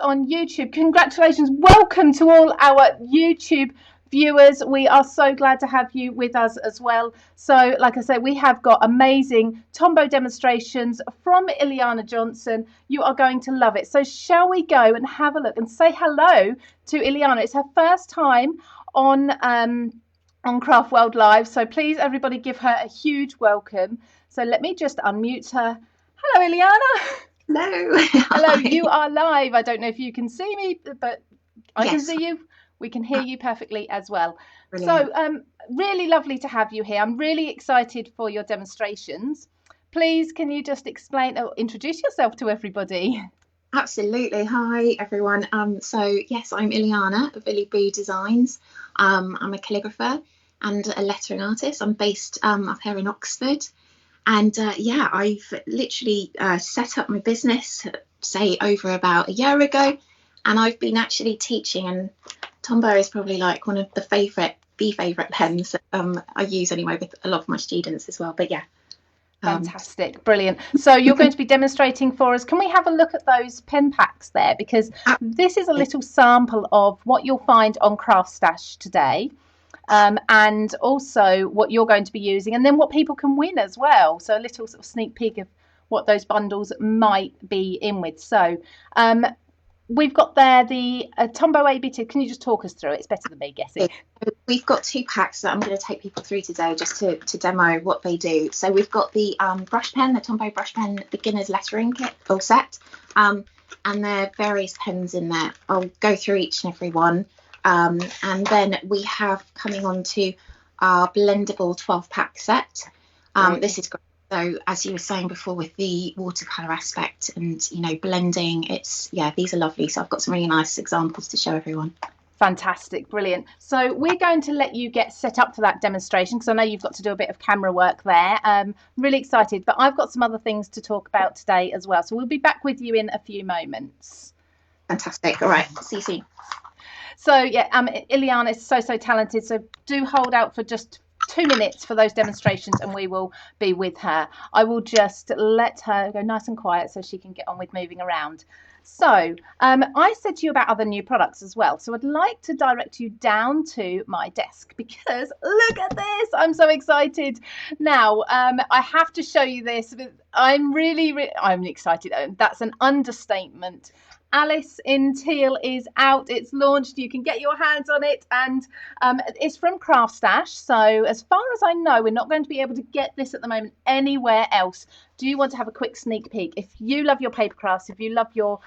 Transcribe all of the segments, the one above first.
On YouTube. Congratulations. Welcome to all our YouTube viewers. We are so glad to have you with us as well. So, like I said, we have got amazing Tombow demonstrations from Illyahna Johnson. You are going to love it. So shall we go and have a look and say hello to Illyahna? It's her first time on CraftWorld Live. So please, everybody, give her a huge welcome. So let me just unmute her. Hello, Illyahna. Hello. Hello, you are live. I don't know if you can see me, but I Yes. can see you. We can hear you perfectly as well. Brilliant. So really lovely to have you here. I'm really excited for your demonstrations. Please, can you just explain or introduce yourself to everybody? Absolutely. Hi, everyone. So yes, I'm Illyahna of Illy Boo Designs. I'm a calligrapher and a lettering artist. I'm based up here in Oxford. And yeah, I've literally set up my business, say, over about a year ago. And I've been actually teaching, and Tombow is probably like one of the favourite pens I use anyway with a lot of my students as well. But yeah. Fantastic, brilliant. So you're going to be demonstrating for us. Can we have a look at those pen packs there? Because this is a little sample of what you'll find on CraftStash today. And also what you're going to be using, and then what people can win as well. So a little sort of sneak peek of what those bundles might be in with. So we've got there the Tombow AB2. Can you just talk us through it? It's better than me guessing. We've got two packs that I'm going to take people through today just to demo what they do. So we've got the brush pen, the Tombow brush pen beginner's lettering kit full set, and there are various pens in there. I'll go through each and every one. And then we have coming on to our blendable 12-pack set. This is great. So as you were saying before, with the watercolor aspect and, you know, blending, these are lovely. So I've got some really nice examples to show everyone. Fantastic, brilliant. So we're going to let you get set up for that demonstration because I know you've got to do a bit of camera work there. Really excited, but I've got some other things to talk about today as well. So we'll be back with you in a few moments. Fantastic. All right, see you soon. So yeah, Illyahna is so talented. So do hold out for just 2 minutes for those demonstrations, and we will be with her. I will just let her go nice and quiet so she can get on with moving around. So I said to you about other new products as well. So I'd like to direct you down to my desk because look at this. I'm so excited. Now, I have to show you this. I'm I'm excited. That's an understatement. Alice in Teal is out. It's launched. You can get your hands on it, and it's from CraftStash. So as far as I know, we're not going to be able to get this at the moment anywhere else. Do you want to have a quick sneak peek? If you love your paper crafts, if you love your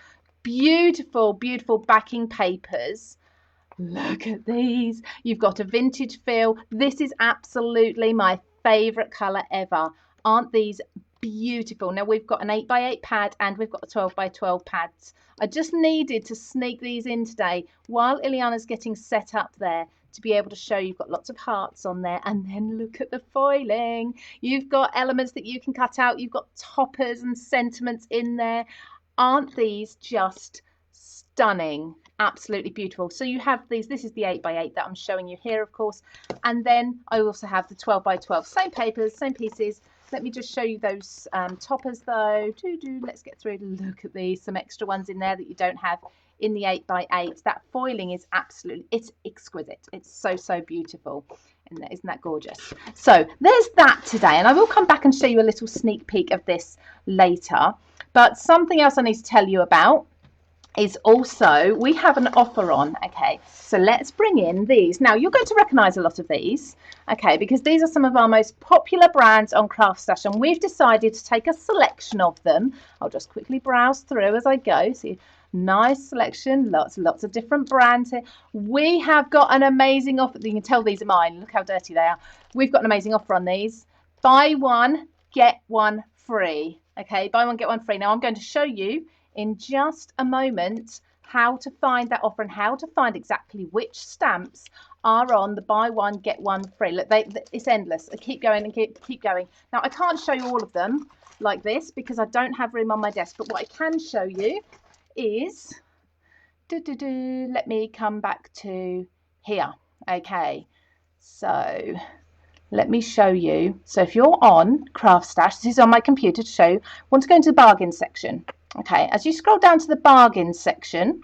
beautiful backing papers, look at these. You've got a vintage feel. This is absolutely my favorite color ever. Aren't these beautiful? Now we've got an 8x8 pad and we've got a 12x12 pads. I just needed to sneak these in today while Illyahna's getting set up there to be able to show you've got lots of hearts on there. And then look at the foiling. You've got elements that you can cut out. You've got toppers and sentiments in there. Aren't these just stunning? Absolutely beautiful. So you have these. This is the 8x8 that I'm showing you here, of course. And then I also have the 12x12. Same papers, same pieces. Let me just show you those toppers though. Let's get through. Look at these, some extra ones in there that you don't have in the 8x8. That foiling is absolutely, it's exquisite. It's so beautiful. And isn't that gorgeous? So there's that today, and I will come back and show you a little sneak peek of this later. But something else I need to tell you about is also we have an offer on. Okay, so let's bring in these. Now you're going to recognize a lot of these, okay, because these are some of our most popular brands on CraftStash, and we've decided to take a selection of them. I'll just quickly browse through as I go. See, nice selection, lots of different brands here. We have got an amazing offer. You can tell these are mine. Look how dirty they are. We've got an amazing offer on these. Buy one, get one free. Okay, buy one, get one free. Now I'm going to show you in just a moment how to find that offer and how to find exactly which stamps are on the buy one get one free. Look, it's endless. I keep going and keep going. Now I can't show you all of them like this because I don't have room on my desk, but what I can show you is let me come back to here. Okay, so let me show you. So if you're on CraftStash, this is on my computer to show you. I want to go into the bargain section. Okay, as you scroll down to the bargains section,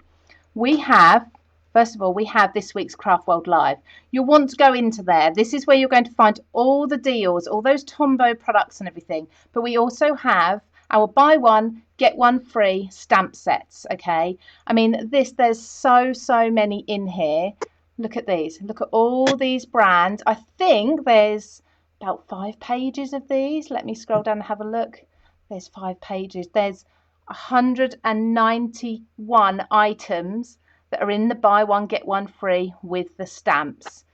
we have, first of all, we have this week's Craft World Live. You'll want to go into there. This is where you're going to find all the deals, all those Tombow products and everything. But we also have our buy one, get one free stamp sets, okay? I mean, there's so many in here. Look at these. Look at all these brands. I think there's about 5 pages of these. Let me scroll down and have a look. There's 5 pages. There's 191 items that are in the buy one get one free with the stamps.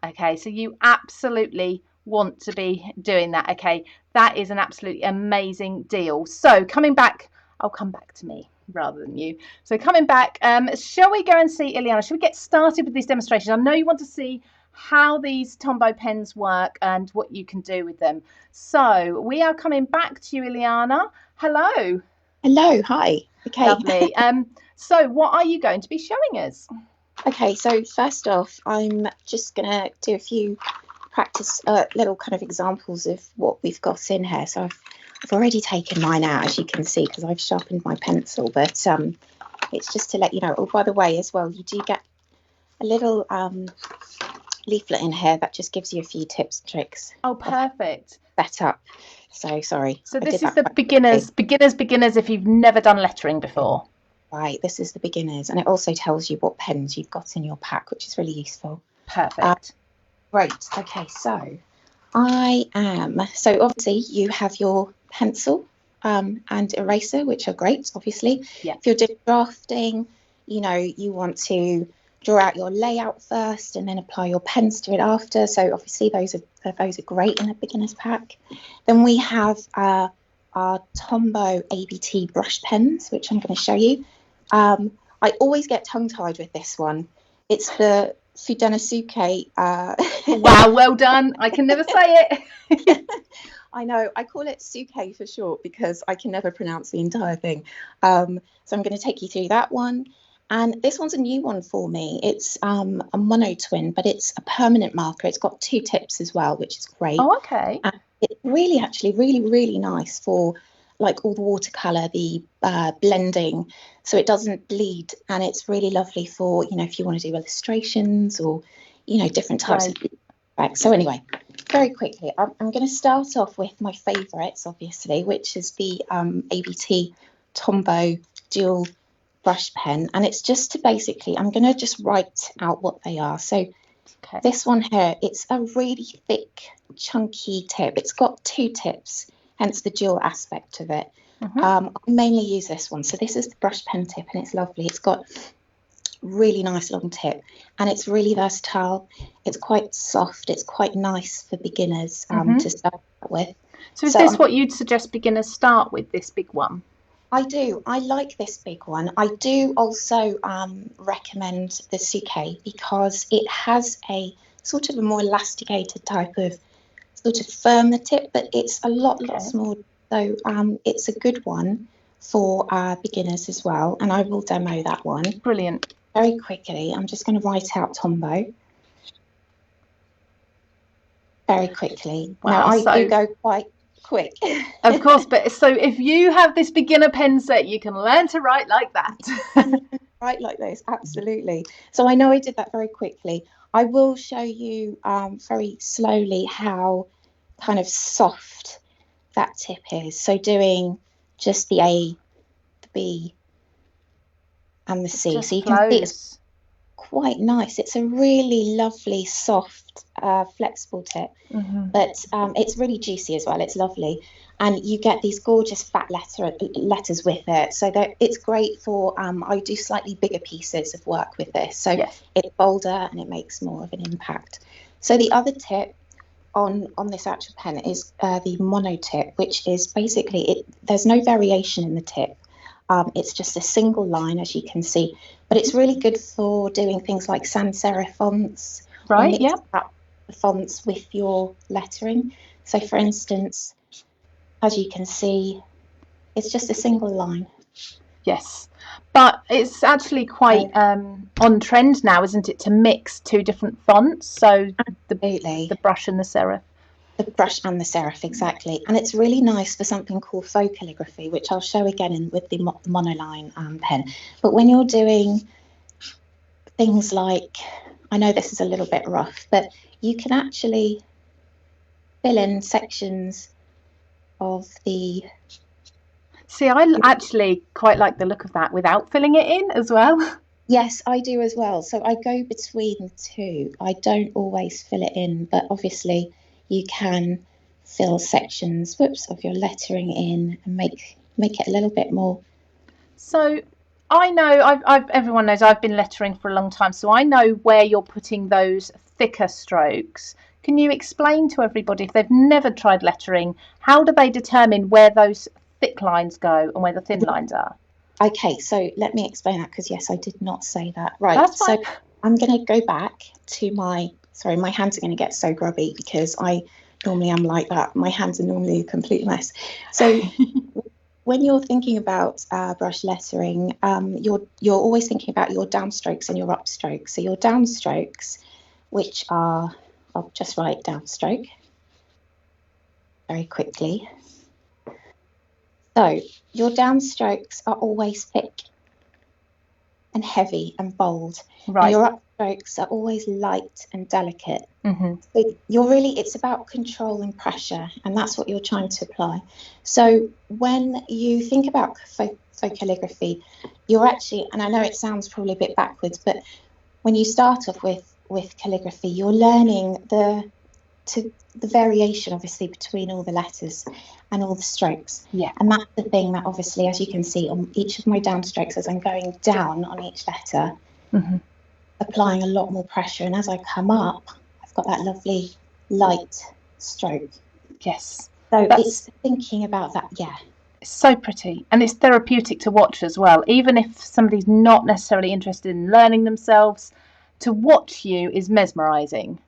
Okay, so you absolutely want to be doing that. Okay, that is an absolutely amazing deal. So coming back, I'll come back to me rather than you. So coming back, shall we go and see Illyahna? Shall we get started with these demonstrations? I know you want to see how these Tombow pens work and what you can do with them. So we are coming back to you, Illyahna. Hello. Hello, hi. Okay. Lovely. So what are you going to be showing us? Okay, so first off, I'm just going to do a few practice little kind of examples of what we've got in here. So I've already taken mine out, as you can see, because I've sharpened my pencil, but it's just to let you know. Oh, by the way, as well, you do get a little leaflet in here that just gives you a few tips and tricks. Oh, perfect. Set up. So sorry. So this is the beginners if you've never done lettering before. Right, this is the beginners, and it also tells you what pens you've got in your pack, which is really useful. Perfect. Right, okay, so so obviously you have your pencil and eraser, which are great, obviously. Yeah. If you're doing drafting, you know, you want to draw out your layout first and then apply your pens to it after. So obviously those are great in a beginner's pack. Then we have our Tombow ABT brush pens, which I'm going to show you. I always get tongue-tied with this one. It's the Fudenosuke. Wow, well done. I can never say it. I know. I call it Suke for short because I can never pronounce the entire thing. So I'm going to take you through that one. And this one's a new one for me. It's a mono twin, but it's a permanent marker. It's got 2 tips as well, which is great. Oh, okay. And it's really, actually, really nice for like all the watercolor, the blending, so it doesn't bleed, and it's really lovely for, you know, if you want to do illustrations or, you know, different types of effects. So anyway, very quickly, I'm going to start off with my favorites, obviously, which is the ABT Tombow dual brush pen, and it's just to basically, I'm going to just write out what they are. So this one here, it's a really thick, chunky tip. It's got 2 tips, hence the dual aspect of it. I mainly use this one. So this is the brush pen tip, and it's lovely. It's got really nice long tip, and it's really versatile. It's quite soft. It's quite nice for beginners to start with. So is this what you'd suggest beginners start with, this big one? I do. I like this big one. I do also recommend the Suke because it has a sort of a more elasticated type of sort of firmer tip, but it's a lot smaller. So it's a good one for beginners as well. And I will demo that one. Brilliant. Very quickly, I'm just going to write out Tombow. Very quickly. Wow, now, I do go quite quick. Of course, but so if you have this beginner pen set, you can learn to write like that. Write like this, absolutely. So I know I did that very quickly. I will show you very slowly how kind of soft that tip is. So doing just the A, the B, and the C. So you can see it's quite nice. It's a really lovely, soft, flexible tip, but it's really juicy as well. It's lovely. And you get these gorgeous fat letters with it. So it's great for, I do slightly bigger pieces of work with this. So it's bolder and it makes more of an impact. So the other tip on this actual pen is the mono tip, which is basically, there's no variation in the tip. It's just a single line, as you can see. But it's really good for doing things like sans serif fonts. Right, yeah. The fonts with your lettering. So, for instance, as you can see, it's just a single line. Yes, but it's actually quite on trend now, isn't it, to mix 2 different fonts? So the brush and the serif. The brush and the serif, exactly. And it's really nice for something called faux calligraphy, which I'll show again with the monoline pen. But when you're doing things like, I know this is a little bit rough, but you can actually fill in sections of the... See, I actually quite like the look of that without filling it in as well. Yes, I do as well. So I go between the two. I don't always fill it in, but obviously you can fill sections, of your lettering in and make it a little bit more. So I know everyone knows I've been lettering for a long time, so I know where you're putting those thicker strokes. Can you explain to everybody, if they've never tried lettering, how do they determine where those thick lines go and where the thin lines are? Okay, so let me explain that, because yes, I did not say that. Right, that's fine. So I'm going to go back to my hands are going to get so grubby because I normally am like that. My hands are normally a complete mess. So when you're thinking about brush lettering, you're always thinking about your downstrokes and your upstrokes. So your downstrokes, which are, I'll just write downstroke very quickly. So your downstrokes are always thick and heavy and bold. Right. And your upstrokes are always light and delicate. Mm-hmm. So it's about control and pressure, and that's what you're trying to apply. So when you think about faux calligraphy, you're actually, and I know it sounds probably a bit backwards, but when you start off with calligraphy, you're learning the variation, obviously, between all the letters and all the strokes. Yeah. And that's the thing that, obviously, as you can see on each of my downstrokes, as I'm going down on each letter, applying a lot more pressure. And as I come up, I've got that lovely light stroke. Yes. So it's thinking about that, yeah. It's so pretty, and it's therapeutic to watch as well. Even if somebody's not necessarily interested in learning themselves, to watch you is mesmerising.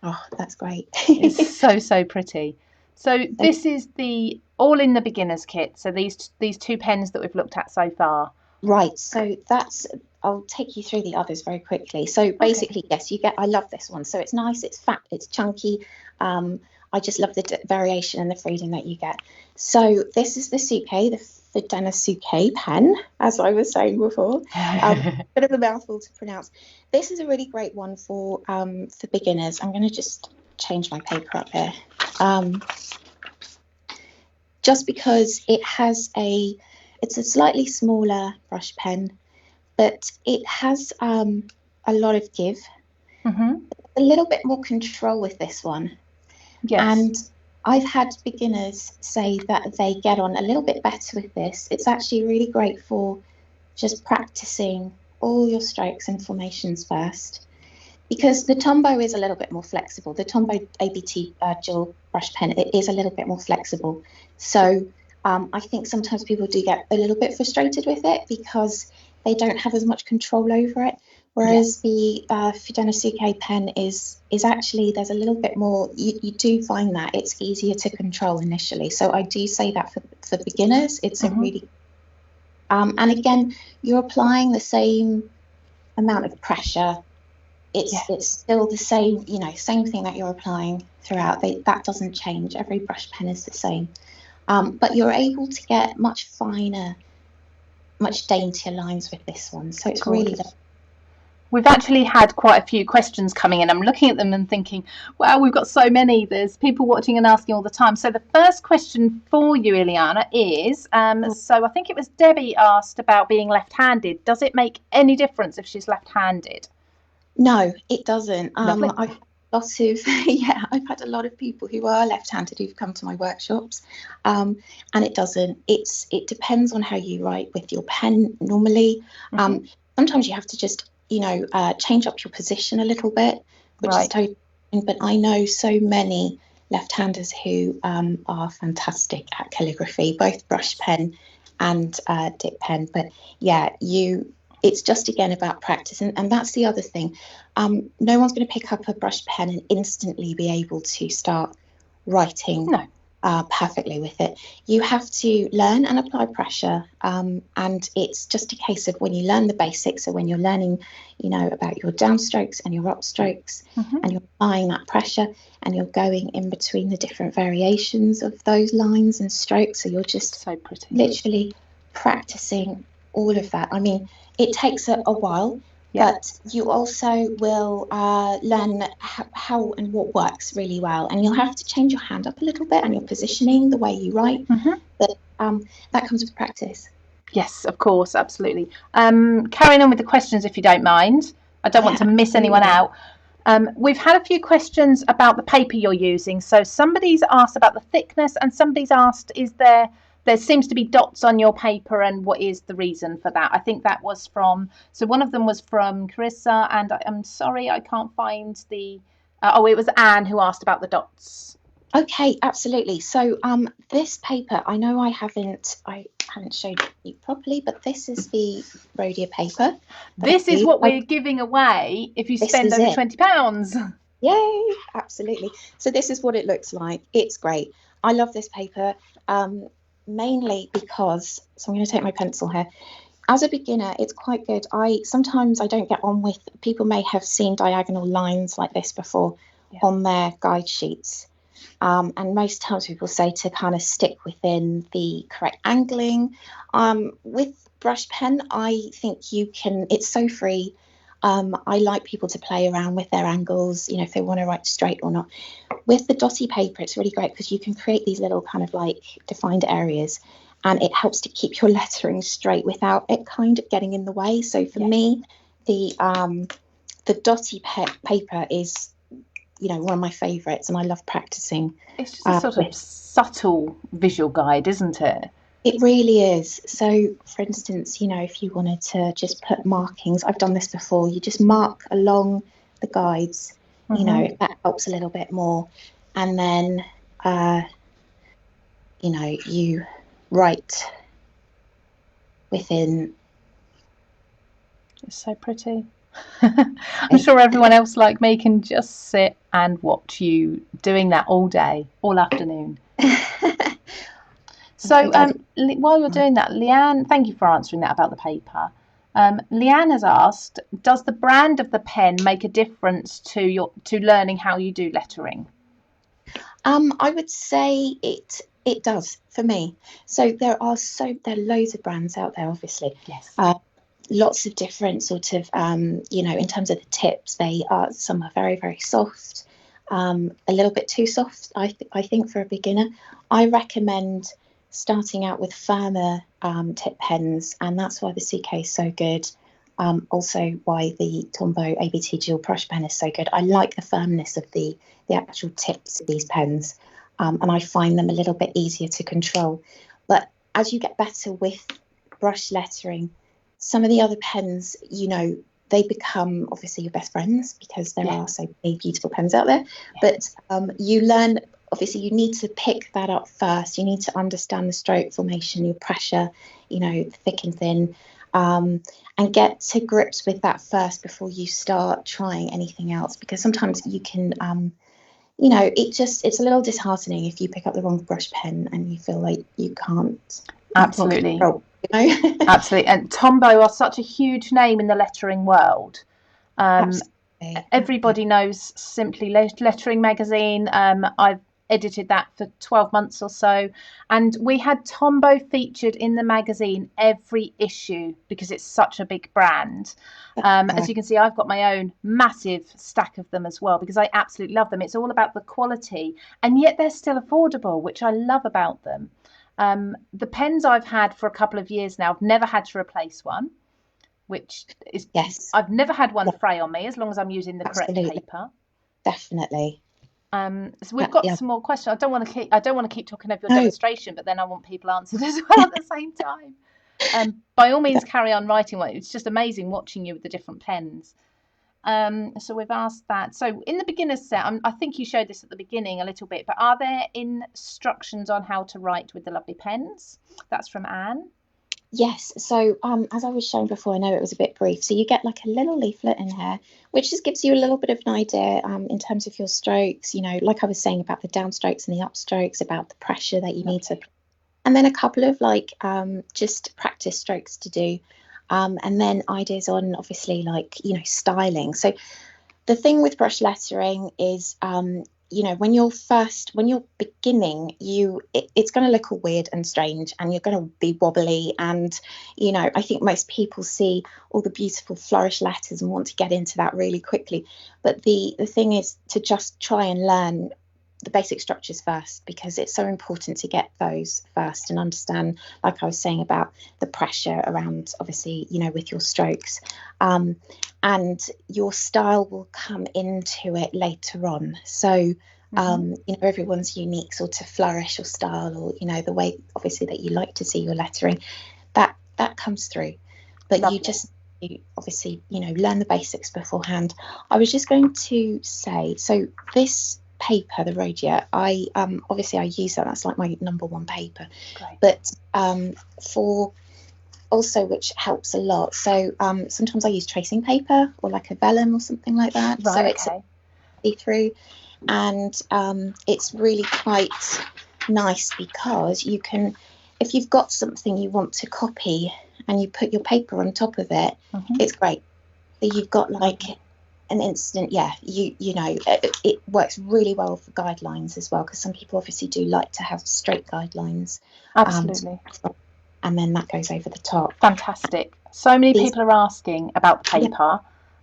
Oh, that's great. It's so pretty. So this is the all in the beginner's kit. So these two pens that we've looked at so far. Right. So I'll take you through the others very quickly. So basically, yes, I love this one. So it's nice, it's fat, it's chunky. I just love the variation and the freedom that you get. So this is the Suke, the Denasuke pen, as I was saying before. Bit of a mouthful to pronounce. This is a really great one for beginners. I'm going to just change my paper up here. Just because it's a slightly smaller brush pen, but it has a lot of give. Mm-hmm. A little bit more control with this one. Yes. And I've had beginners say that they get on a little bit better with this. It's actually really great for just practicing all your strokes and formations first, because the Tombow is a little bit more flexible. The Tombow ABT dual brush pen, it is a little bit more flexible. So I think sometimes people do get a little bit frustrated with it because they don't have as much control over it. Whereas the Denasuke pen is actually, there's a little bit more, you do find that it's easier to control initially. So I do say that for beginners, it's a really, and again, you're applying the same amount of pressure. It's still the same, same thing that you're applying throughout. That doesn't change. Every brush pen is the same. But you're able to get much finer, much daintier lines with this one. So it's really lovely. We've actually had quite a few questions coming in. I'm looking at them and thinking, wow, we've got so many. There's people watching and asking all the time. So the first question for you, Illyahna, is, so I think it was Debbie asked about being left-handed. Does it make any difference if she's left-handed? No, it doesn't. I've had a lot of people who are left-handed who've come to my workshops, and it doesn't. It depends on how you write with your pen normally. Sometimes you have to just change up your position a little bit, which is totally fine. But I know so many left-handers who are fantastic at calligraphy, both brush pen and dip pen. But yeah, it's just again about practice, and that's the other thing. No one's going to pick up a brush pen and instantly be able to start writing perfectly with it. You have to learn and apply pressure, and it's just a case of when you learn the basics. So when you're learning, about your downstrokes and your upstrokes, and you're applying that pressure, and you're going in between the different variations of those lines and strokes. So you're just so pretty, literally practicing all of that. I mean, it takes a while. Yeah. But you also will learn how and what works really well. And you'll have to change your hand up a little bit and your positioning, the way you write. But that comes with practice. Yes, of course, absolutely. Carrying on with the questions, if you don't mind. I don't want to miss anyone out. We've had a few questions about the paper you're using. So somebody's asked about the thickness, and somebody's asked, there seems to be dots on your paper, and what is the reason for that? I think that was one of them was from Carissa, and I'm sorry I can't find the, it was Anne who asked about the dots. Okay, absolutely. So this paper, I know I haven't showed you properly, but this is the Rhodia paper. This is what we're giving away if you spend over £20. Yay, absolutely. So this is what it looks like. It's great. I love this paper, mainly because, so I'm going to take my pencil here. As a beginner, it's quite good. Sometimes I don't get on with, people may have seen diagonal lines like this before on their guide sheets. And most times people say to kind of stick within the correct angling. With brush pen, I think you can, it's so free. I like people to play around with their angles, if they want to write straight or not. With the dotty paper, it's really great because you can create these little kind of like defined areas, and it helps to keep your lettering straight without it kind of getting in the way. So for me, the dotty paper is, one of my favourites, and I love practicing. It's just a sort of subtle visual guide, isn't it? It really is. So, for instance, if you wanted to just put markings, I've done this before, you just mark along the guides, that helps a little bit more. And then, you write within. It's so pretty. I'm sure everyone else like me can just sit and watch you doing that all day, all afternoon. So while you're doing that, Leanne, thank you for answering that about the paper. Leanne has asked, does the brand of the pen make a difference to learning how you do lettering? I would say it does for me. So there are loads of brands out there, obviously. Yes. Lots of different sort of, in terms of the tips, some are very, very soft, a little bit too soft, I think, for a beginner. I recommend starting out with firmer tip pens, and that's why the CK is so good. Also why the Tombow ABT dual brush pen is so good. I like the firmness of the actual tips of these pens, and I find them a little bit easier to control. But as you get better with brush lettering, some of the other pens, they become obviously your best friends because there are so many beautiful pens out there. But you learn, obviously, you need to pick that up first. You need to understand the stroke formation, your pressure, thick and thin, and get to grips with that first before you start trying anything else. Because sometimes you can, it's a little disheartening if you pick up the wrong brush pen and you feel like you can't. Absolutely. Absolutely. And Tombow are such a huge name in the lettering world. Everybody knows Simply Lettering magazine. I've edited that for 12 months or so, and we had Tombow featured in the magazine every issue because it's such a big brand. As you can see, I've got my own massive stack of them as well because I absolutely love them. It's all about the quality, and yet they're still affordable, which I love about them. The pens I've had for a couple of years now, I've never had to replace one, which is I've never had one fray on me as long as I'm using the correct paper. Definitely. So we've got some more questions. I don't want to keep talking over your demonstration, but then I want people answered as well at the same time. By all means, carry on writing one. It's just amazing watching you with the different pens. So we've asked that. So in the beginner's set, I think you showed this at the beginning a little bit, but are there instructions on how to write with the lovely pens? That's from Anne. Yes, so as I was showing before, I know it was a bit brief. So you get like a little leaflet in here, which just gives you a little bit of an idea in terms of your strokes, you know, like I was saying about the downstrokes and the upstrokes, about the pressure that you need to, and then a couple of like just practice strokes to do, and then ideas on obviously like, you know, styling. So the thing with brush lettering is you know, when you're beginning, it's going to look all weird and strange, and you're going to be wobbly, and you know, I think most people see all the beautiful flourished letters and want to get into that really quickly, but the thing is to just try and learn the basic structures first, because it's so important to get those first and understand, like I was saying, about the pressure around, obviously, you know, with your strokes, and your style will come into it later on. So you know, everyone's unique sort of flourish or style, or you know, the way obviously that you like to see your lettering, that comes through, but Lovely. you just, obviously, you know, learn the basics beforehand. I was just going to say, so this paper, the Rhodia, I obviously I use that, that's like my #1 paper. Great. But for also, which helps a lot, so sometimes I use tracing paper or like a vellum or something like that, Right, so it's see-through, and it's really quite nice because you can, if you've got something you want to copy and you put your paper on top of it, it's great. So you've got like an instant, you know, it works really well for guidelines as well, because some people obviously do like to have straight guidelines. Absolutely. And then that goes over the top. Fantastic. So many people are asking about the paper.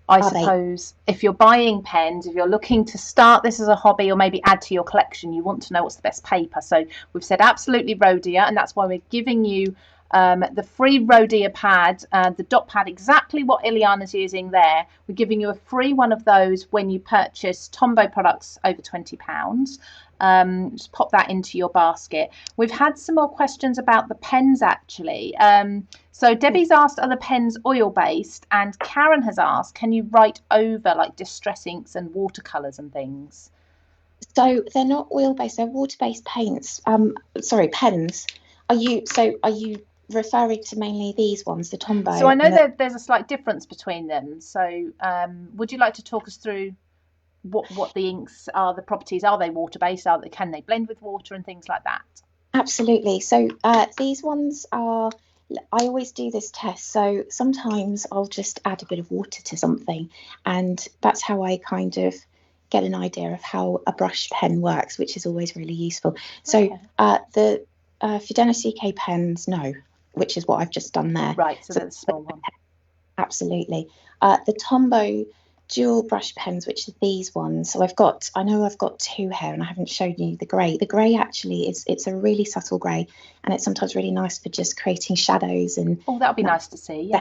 I suppose if you're buying pens, if you're looking to start this as a hobby or maybe add to your collection, you want to know what's the best paper. So we've said absolutely Rhodia, and that's why we're giving you the free Rhodia pad, the dot pad, exactly what Illyahna's using there. We're giving you a free one of those when you purchase Tombow products over £20. Just pop that into your basket. We've had some more questions about the pens actually. So Debbie's asked, are the pens oil based? And Karen has asked, can you write over like distress inks and watercolors and things? So they're not oil based, they're water based paints. Pens. Are you referring to mainly these ones, the Tombow? So I know that there's a slight difference between them. So would you like to talk us through what the inks are, the properties? Are they water based? Can they blend with water and things like that? Absolutely. So these ones are, I always do this test. So sometimes I'll just add a bit of water to something, and that's how I kind of get an idea of how a brush pen works, which is always really useful. So the Fidelity CK pens, no, which is what I've just done there. Right, so that's a small one. Absolutely. The Tombow dual brush pens, which are these ones. So I know I've got two here, and I haven't showed you the grey. The grey actually it's a really subtle grey, and it's sometimes really nice for just creating shadows and. Oh, that would be nice to see.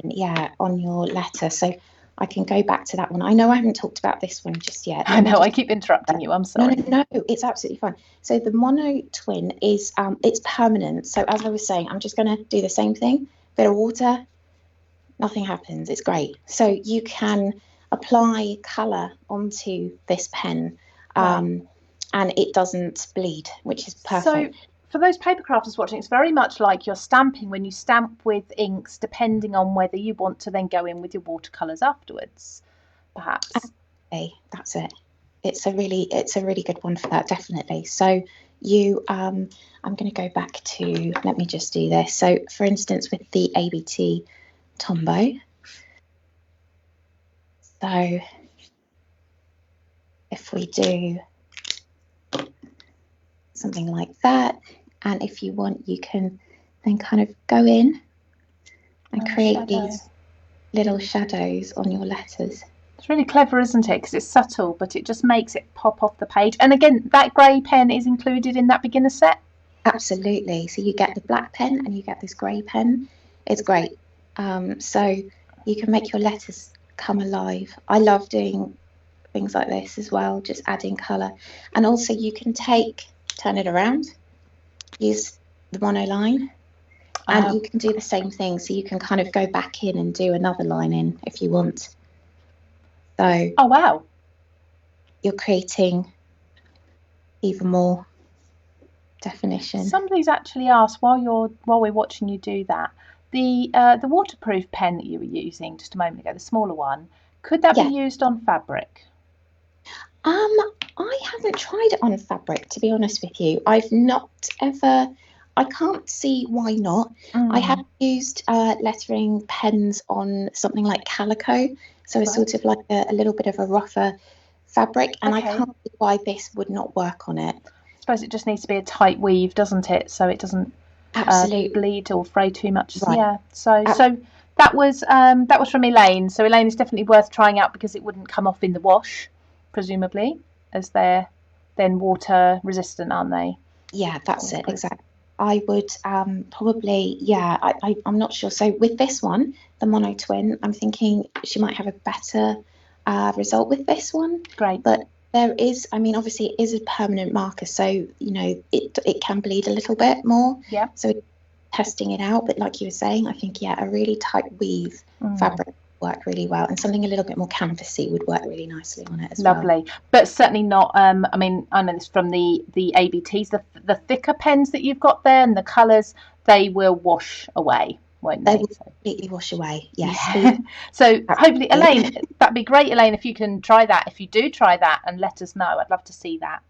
Yeah, on your letter. So I can go back to that one. I know I haven't talked about this one just yet. I know, I keep interrupting you. I'm sorry. No, it's absolutely fine. So the Mono Twin is it's permanent. So as I was saying, I'm just going to do the same thing. Bit of water, nothing happens. It's great. So you can apply colour onto this pen, and it doesn't bleed, which is perfect. So for those paper crafters watching, it's very much like you're stamping when you stamp with inks, depending on whether you want to then go in with your watercolours afterwards, perhaps. Okay, that's it. It's a really good one for that, definitely. So you I'm going to go back to, let me just do this. So for instance, with the ABT Tombow, so if we do something like that, and if you want, you can then kind of go in and create these little shadows on your letters. It's really clever, isn't it? Because it's subtle, but it just makes it pop off the page. And again, that grey pen is included in that beginner set? Absolutely. So you get the black pen and you get this grey pen. It's great. So you can make your letters come alive. I love doing things like this as well, just adding colour. And also you can turn it around, use the monoline, and you can do the same thing. So you can kind of go back in and do another line in if you want. So oh wow, you're creating even more definition. Somebody's actually asked while we're watching you do that, the waterproof pen that you were using just a moment ago, the smaller one, could that be used on fabric? I haven't tried it on fabric, to be honest with you. I've not ever. I can't see why not. I have used lettering pens on something like calico, so it's sort of like a little bit of a rougher fabric, and I can't see why this would not work on it. I suppose it just needs to be a tight weave, doesn't it? So it doesn't bleed or fray too much. Right. Yeah. So that was from Elaine. So Elaine is definitely worth trying out because it wouldn't come off in the wash, presumably, as they're then water resistant, aren't they? Yeah, that's it, exactly. I would probably, I'm not sure. So with this one, the mono twin, I'm thinking she might have a better result with this one. Great. But there is, I mean, obviously it is a permanent marker, so, you know, it can bleed a little bit more. Yeah. So testing it out, but like you were saying, I think, a really tight weave fabric work really well, and something a little bit more canvasy would work really nicely on it as well. Lovely, but certainly not. I mean, I know this from the ABTs. The thicker pens that you've got there and the colours, they will wash away, won't they? They will completely wash away. Yes. Yeah. So hopefully, Elaine, that'd be great, Elaine, if you can try that. If you do try that, and let us know, I'd love to see that.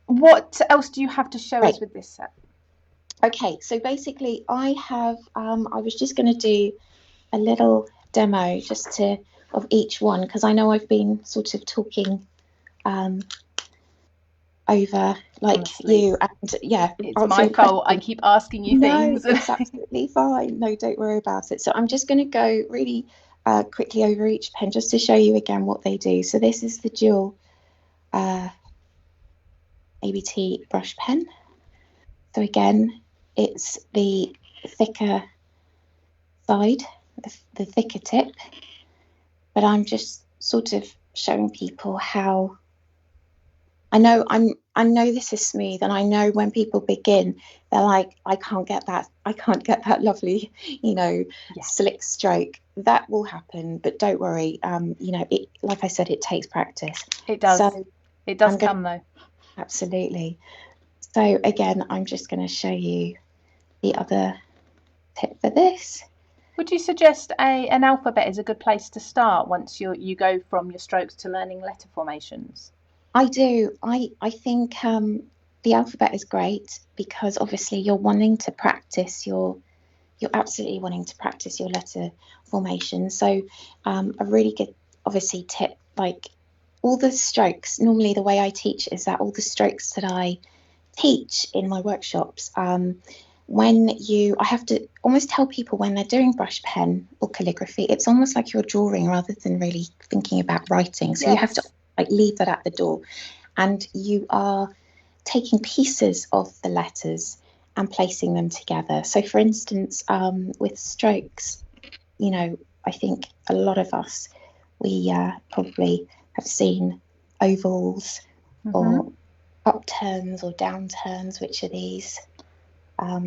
What else do you have to show us with this set? Okay, so basically, I have. I was just going to do a little demo of each one, because I know I've been sort of talking over you, and it's my fault. I keep asking you things. No, it's absolutely fine. No, don't worry about it. So I'm just going to go really quickly over each pen just to show you again what they do. So this is the dual ABT brush pen. So again, it's the thicker side, the thicker tip, but I'm just sort of showing people how I know this is smooth, and I know when people begin, they're like, I can't get that lovely, slick stroke. That will happen, but don't worry. It, like I said, it takes practice. It does. So it does come though. Absolutely. So again, I'm just going to show you the other tip for this. Would you suggest an alphabet is a good place to start once you go from your strokes to learning letter formations? I do. I think the alphabet is great because obviously you're wanting to practice you're absolutely wanting to practice your letter formation. So a really good obviously tip, like all the strokes, normally the way I teach is that all the strokes that I teach in my workshops, I have to almost tell people when they're doing brush pen or calligraphy, it's almost like you're drawing rather than really thinking about writing. So you have to leave that at the door, and you are taking pieces of the letters and placing them together. So for instance, with strokes, I think a lot of us, we probably have seen ovals or upturns or downturns, which are these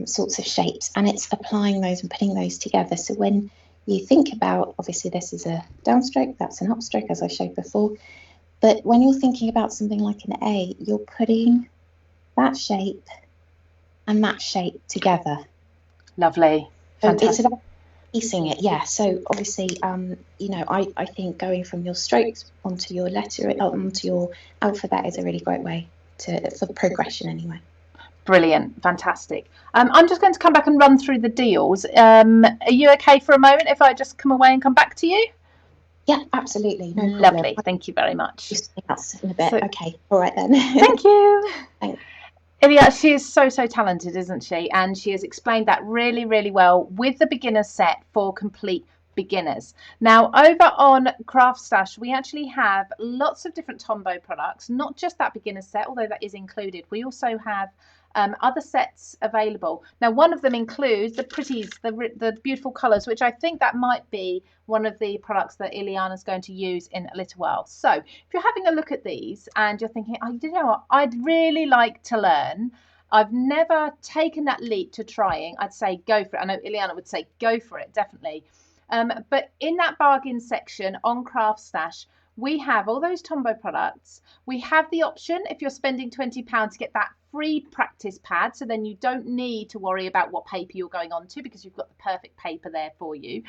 sorts of shapes, and it's applying those and putting those together. So when you think about, obviously this is a downstroke, that's an upstroke as I showed before, but when you're thinking about something like an A, you're putting that shape and that shape together. Lovely. So it's about piecing it, so obviously I think going from your strokes onto your letter, onto your alphabet is a really great way for progression anyway. Brilliant, fantastic. I'm just going to come back and run through the deals. Are you okay for a moment if I just come away and come back to you? Yeah, absolutely. No Lovely, problem. thank you very much. That's in a bit. Okay, all right then. Thank you. Thanks. Ilya, she is so talented, isn't she? And she has explained that really, really well with the beginner set for complete beginners. Now over on CraftStash we actually have lots of different Tombow products, not just that beginner set, although that is included. We also have other sets available. Now one of them includes the pretties, the beautiful colours, which I think that might be one of the products that Illyahna is going to use in a little while. So if you're having a look at these and you're thinking, oh, you know what, I'd really like to learn, I've never taken that leap to trying, I'd say go for it. I know Illyahna would say go for it, definitely. But in that bargain section on CraftStash, we have all those Tombow products. We have the option, if you're spending £20, to get that free practice pad, so then you don't need to worry about what paper you're going on to, because you've got the perfect paper there for you.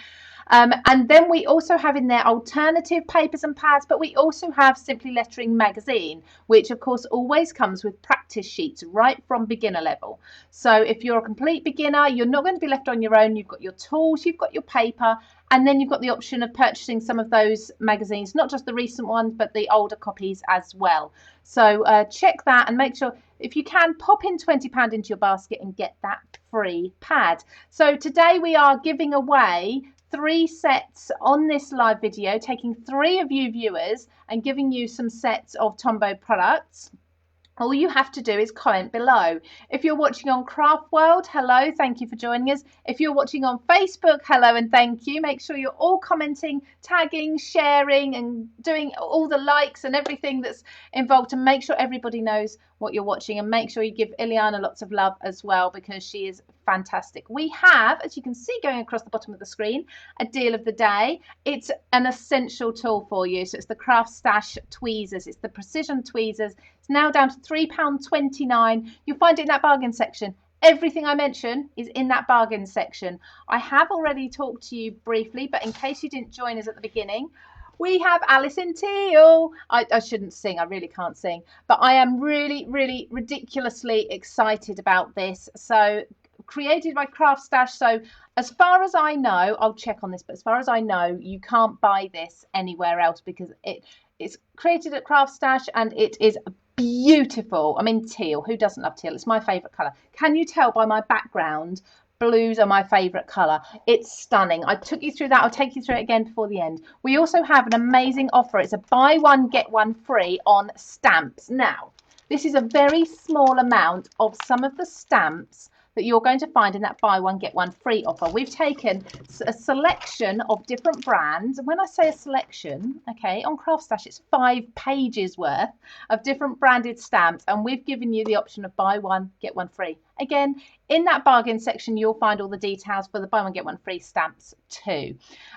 And then we also have in there alternative papers and pads, but we also have Simply Lettering magazine, which of course always comes with practice sheets right from beginner level. So if you're a complete beginner, you're not going to be left on your own. You've got your tools, you've got your paper, and then you've got the option of purchasing some of those magazines, not just the recent ones, but the older copies as well. So check that, and make sure, if you can, pop in £20 into your basket and get that free pad. So today we are giving away 3 sets on this live video, taking 3 of you viewers and giving you some sets of Tombow products. All you have to do is comment below. If you're watching on CraftWorld, hello, thank you for joining us. If you're watching on Facebook, hello and thank you. Make sure you're all commenting, tagging, sharing, and doing all the likes and everything that's involved to make sure everybody knows what you're watching, and make sure you give Illyahna lots of love as well, because she is fantastic. We have, as you can see going across the bottom of the screen, a deal of the day. It's an essential tool for you. So it's the CraftStash tweezers. It's the precision tweezers. It's now down to £3.29. You'll find it in that bargain section. Everything I mention is in that bargain section. I have already talked to you briefly, but in case you didn't join us at the beginning, we have Alice in Teal. I shouldn't sing, I really can't sing, but I am really, really ridiculously excited about this. So created by CraftStash. So as far as I know, I'll check on this, but as far as I know, you can't buy this anywhere else, because it's created at CraftStash and it is beautiful. I mean, teal, who doesn't love teal? It's my favorite color. Can you tell by my background? Blues are my favorite color. It's stunning. I took you through that. I'll take you through it again before the end. We also have an amazing offer. It's a buy one get one free on stamps. Now, this is a very small amount of some of the stamps that you're going to find in that buy one get one free offer. We've taken a selection of different brands, and when I say a selection, okay, on CraftStash it's 5 pages worth of different branded stamps, and we've given you the option of buy one get one free. Again, in that bargain section you'll find all the details for the buy one get one free stamps too.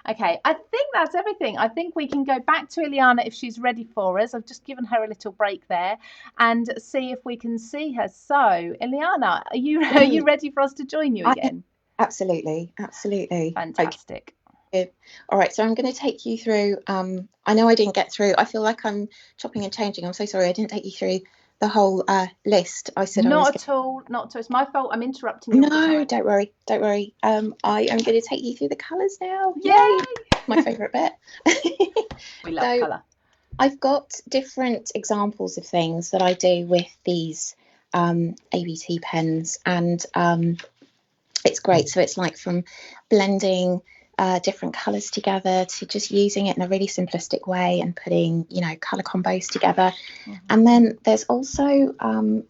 Okay, I think that's everything. I think we can go back to Illyahna if she's ready for us. I've just given her a little break there, and see if we can see her. So Illyahna, are you ready for us to join you again? Absolutely. Fantastic. Okay. All right, so I'm going to take you through, I know I didn't get through, I feel like I'm chopping and changing. I'm so sorry I didn't take you through the whole list. I said not at all. It's my fault. I'm interrupting you. No, don't worry. I am going to take you through the colours now. Yay! My favourite bit. We love colour. I've got different examples of things that I do with these ABT pens, and it's great. So it's like from blending different colours together to just using it in a really simplistic way and putting, colour combos together. And then there's also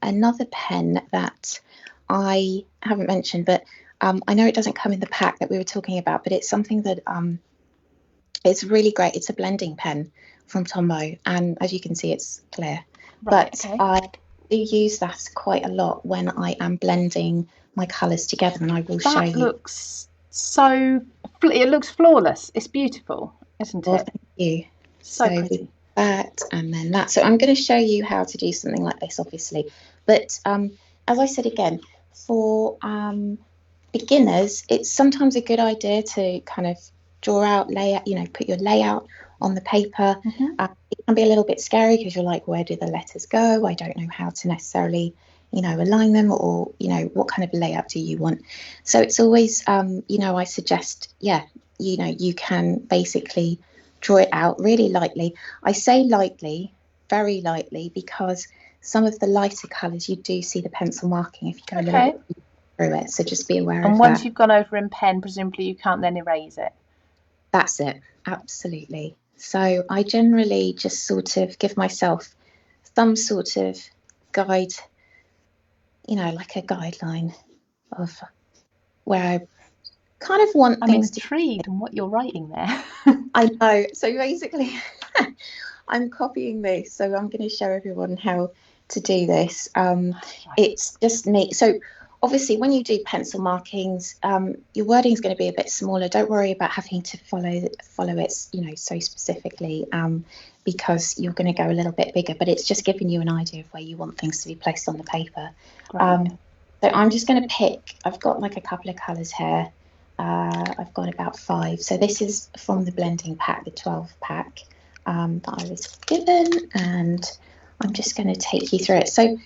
another pen that I haven't mentioned, but I know it doesn't come in the pack that we were talking about, but it's something that it's really great. It's a blending pen from Tombow, and as you can see, it's clear. Right, but okay. I do use that quite a lot when I am blending my colours together, and I will show you. It looks flawless. It's beautiful, isn't it? Thank you. So pretty. That and then that. So I'm going to show you how to do something like this, obviously. But as I said again, for beginners, it's sometimes a good idea to kind of draw out, put your layout on the paper. It can be a little bit scary because you're like, where do the letters go? I don't know how to necessarily align them, or what kind of layout do you want? So it's always I suggest you can basically draw it out really lightly. I say lightly, very lightly, because some of the lighter colours you do see the pencil marking if you go a little bit through it, so just be aware of that. And once you've gone over in pen, presumably you can't then erase it. That's it, absolutely. So I generally just sort of give myself some sort of guide, like a guideline of where I kind of want things to. I'm intrigued on what you're writing there. I know. So basically, I'm copying this. So I'm going to show everyone how to do this. It's just me. So obviously when you do pencil markings, your wording is going to be a bit smaller. Don't worry about having to follow it, so specifically, because you're going to go a little bit bigger, but it's just giving you an idea of where you want things to be placed on the paper. So I'm just going to pick, I've got like a couple of colours here. I've got about 5. So this is from the blending pack, the 12 pack that I was given, and I'm just going to take you through it. So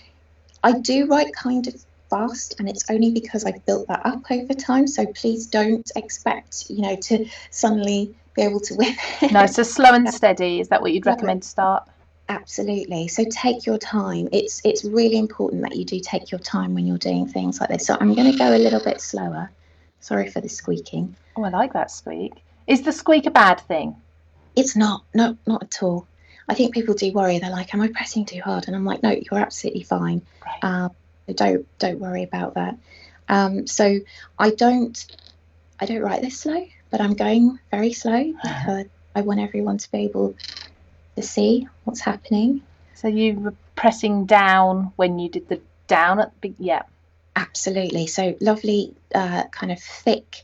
I do write kind of fast, and it's only because I've built that up over time. So please don't expect, to suddenly be able to whip it. No, so slow and steady. Is that what you'd recommend to start? Absolutely. So take your time. It's really important that you do take your time when you're doing things like this. So I'm going to go a little bit slower. Sorry for the squeaking. Oh, I like that squeak. Is the squeak a bad thing? It's not. No, not at all. I think people do worry. They're like, "Am I pressing too hard?" And I'm like, "No, you're absolutely fine. Right. Don't worry about that." So I don't write this slow, but I'm going very slow because I want everyone to be able to see what's happening. So you were pressing down when you did the down at the yeah. Absolutely. So lovely, kind of thick.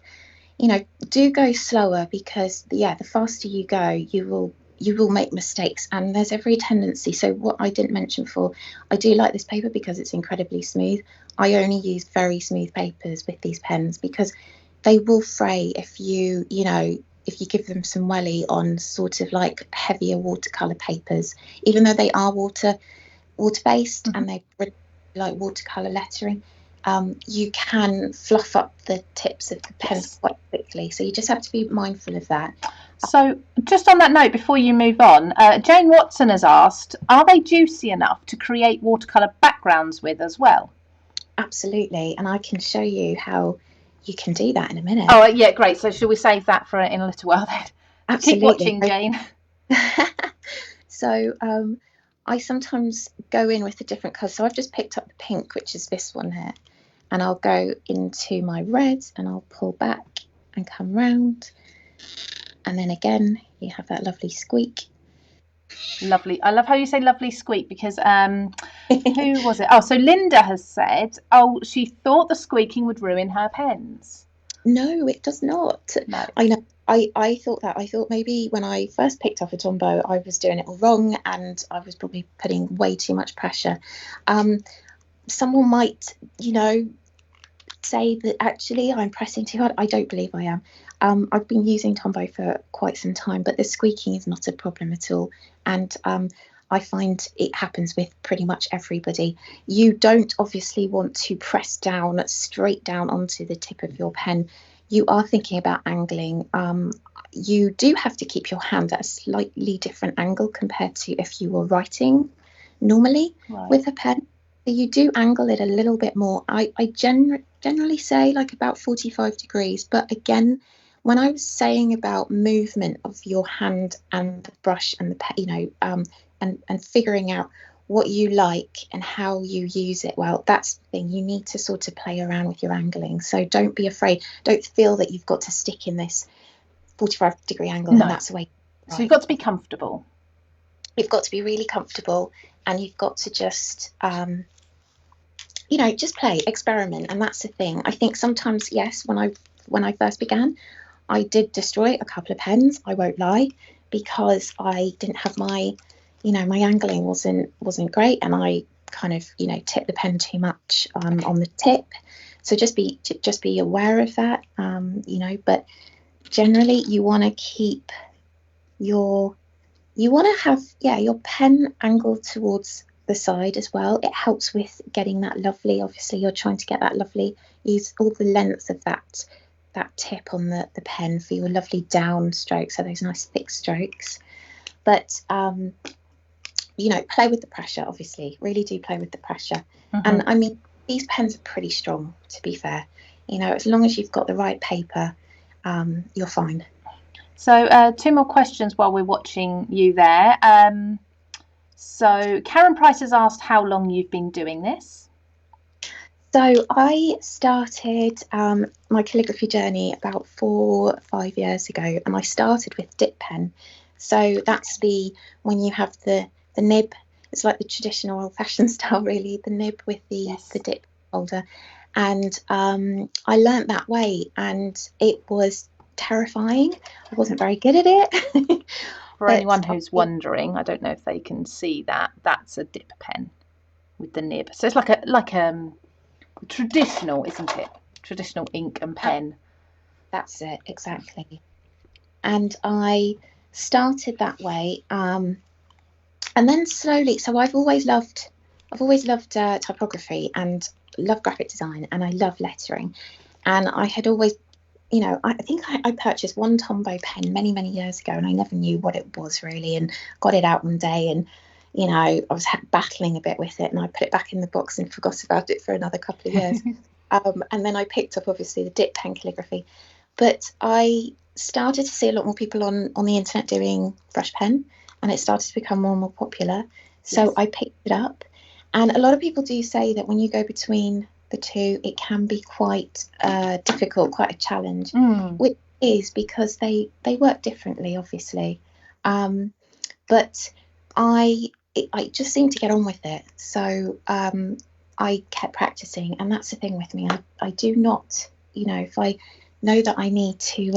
Do go slower because the faster you go, you will make mistakes, and there's every tendency. So what I didn't mention before, I do like this paper because it's incredibly smooth. I only use very smooth papers with these pens because they will fray if you give them some welly on sort of like heavier watercolor papers, even though they are water based and they like watercolor lettering. You can fluff up the tips of the pens quite quickly, so you just have to be mindful of that. So just on that note, before you move on, Jane Watson has asked, are they juicy enough to create watercolour backgrounds with as well? Absolutely, and I can show you how you can do that in a minute. Oh, yeah, great. So should we save that for in a little while then? Absolutely. Keep watching, Jane. So I sometimes go in with a different colour. So I've just picked up the pink, which is this one here. And I'll go into my red and I'll pull back and come round. And then again, you have that lovely squeak. Lovely. I love how you say lovely squeak because who was it? Oh, so Linda has said, she thought the squeaking would ruin her pens. No, it does not. No. I know. I thought that. I thought maybe when I first picked up a Tombow, I was doing it all wrong and I was probably putting way too much pressure. Someone might, say that actually I'm pressing too hard. I don't believe I am. I've been using Tombow for quite some time, but the squeaking is not a problem at all. And I find it happens with pretty much everybody. You don't obviously want to press down straight down onto the tip of your pen. You are thinking about angling. You do have to keep your hand at a slightly different angle compared to if you were writing normally with a pen. So you do angle it a little bit more. I generally say like about 45 degrees. But again, when I was saying about movement of your hand and the brush and the pen, and figuring out what you like and how you use it, well, that's the thing. You need to sort of play around with your angling. So don't be afraid. Don't feel that you've got to stick in this 45-degree angle and that's the way. So you've got to be comfortable. You've got to be really comfortable, and you've got to just just play, experiment. And that's the thing. I think sometimes, yes, when I first began, I did destroy a couple of pens, I won't lie, because I didn't have my angling wasn't great, and I kind of tipped the pen too much on the tip. So just be aware of that, but generally you want to keep your pen angled towards the side as well. It helps with getting that lovely, obviously you're trying to get that lovely, use all the length of that tip on the pen for your lovely down strokes, so those nice thick strokes. But play with the pressure, obviously, really do play with the pressure. And I mean, these pens are pretty strong, to be fair. As long as you've got the right paper, you're fine. So 2 more questions while we're watching you there. So Karen Price has asked how long you've been doing this. So I started my calligraphy journey about 4 or 5 years ago, and I started with dip pen. So that's when you have the nib. It's like the traditional old-fashioned style, really, the nib with the dip holder. And I learnt that way, and it was terrifying. I wasn't very good at it. For anyone who's wondering, I don't know if they can see that. That's a dip pen with the nib. So it's like traditional, isn't it? Traditional ink and pen. That's it, exactly. And I started that way, and then slowly. So I've always loved typography and love graphic design, and I love lettering. And I had always, I think I purchased one Tombow pen many years ago, and I never knew what it was really, and got it out one day, and I was battling a bit with it, and I put it back in the box and forgot about it for another couple of years. And then I picked up obviously the dip pen calligraphy, but I started to see a lot more people on the internet doing brush pen, and it started to become more and more popular. So yes. I picked it up, and a lot of people do say that when you go between the two, it can be quite difficult, quite a challenge, which is because they work differently, obviously. But I just seemed to get on with it. So I kept practicing, and that's the thing with me. I do not, if I know that I need to,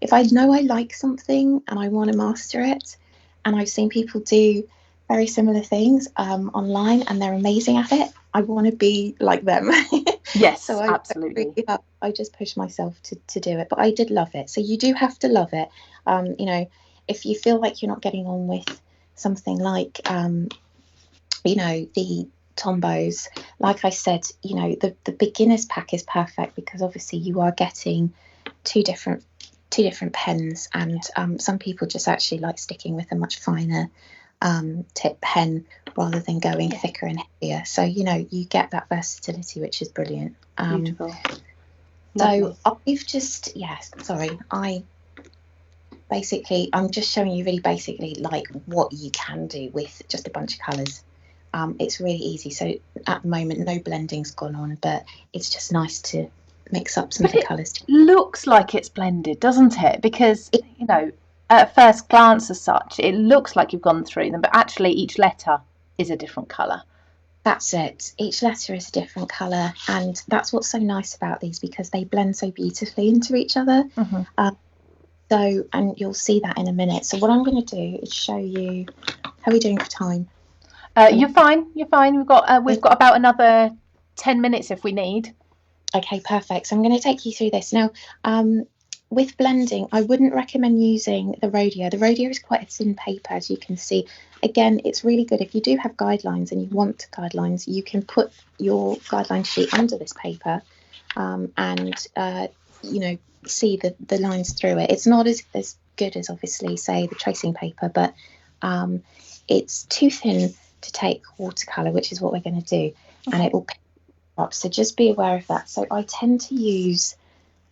if I know I like something and I want to master it, and I've seen people do very similar things online and they're amazing at it, I want to be like them. Yes, so absolutely. I just push myself to do it, but I did love it. So you do have to love it. If you feel like you're not getting on with something like, the Tombows, like I said, the beginner's pack is perfect, because obviously you are getting two different pens, and some people just actually like sticking with a much finer tip pen rather than going thicker and heavier. So you get that versatility, which is brilliant. Beautiful. So I've just I'm just showing you really basically like what you can do with just a bunch of colours. It's really easy. So at the moment, no blending's gone on, but it's just nice to mix up some of the colours. Looks like it's blended, doesn't it? Because at first glance as such, it looks like you've gone through them, but actually each letter is a different colour. That's it. Each letter is a different colour, and that's what's so nice about these, because they blend so beautifully into each other. And you'll see that in a minute. So what I'm going to do is show you. How are we doing for time? You're fine. We've got about another 10 minutes if we need. Okay, perfect. So I'm going to take you through this now. With blending, I wouldn't recommend using the Rhodia. The Rhodia is quite a thin paper, as you can see. Again, it's really good if you do have guidelines and you want guidelines, you can put your guideline sheet under this paper, and see the lines through it. It's not as good as obviously say the tracing paper, but it's too thin to take watercolour, which is what we're going to do, and it will pick up. So just be aware of that. So I tend to use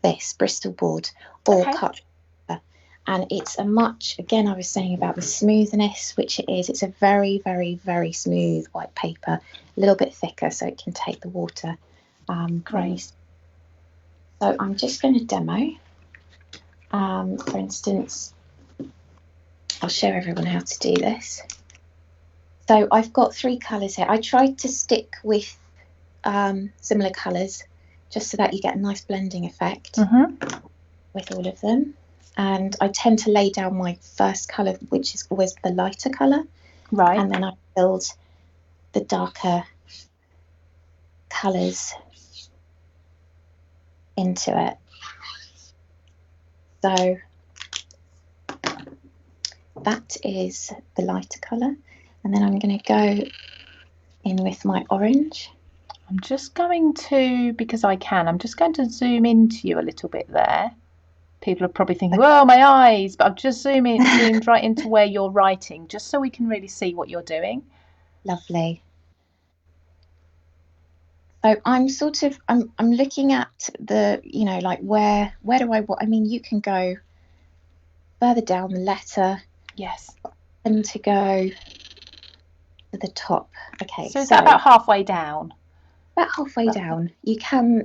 this Bristol board or cut paper, and it's a much, again, I was saying about the smoothness, which it is. It's a very, very, very smooth white paper, a little bit thicker, so it can take the water. Great. So I'm just going to demo. For instance, I'll show everyone how to do this. So I've got 3 colours here. I tried to stick with similar colours, just so that you get a nice blending effect with all of them. And I tend to lay down my first colour, which is always the lighter colour. Right. And then I build the darker colours into it. So that is the lighter colour. And then I'm going to go in with my orange. I'm just going to, because I'm just going to zoom into you a little bit there. People are probably thinking, "Whoa, my eyes!" But I've just zoomed right into where you're writing, just so we can really see what you're doing. Lovely. So I'm I'm looking at the, like where do I mean, you can go further down the letter. Yes. And to go to the top. Okay. So is that about halfway down? About halfway down. You can,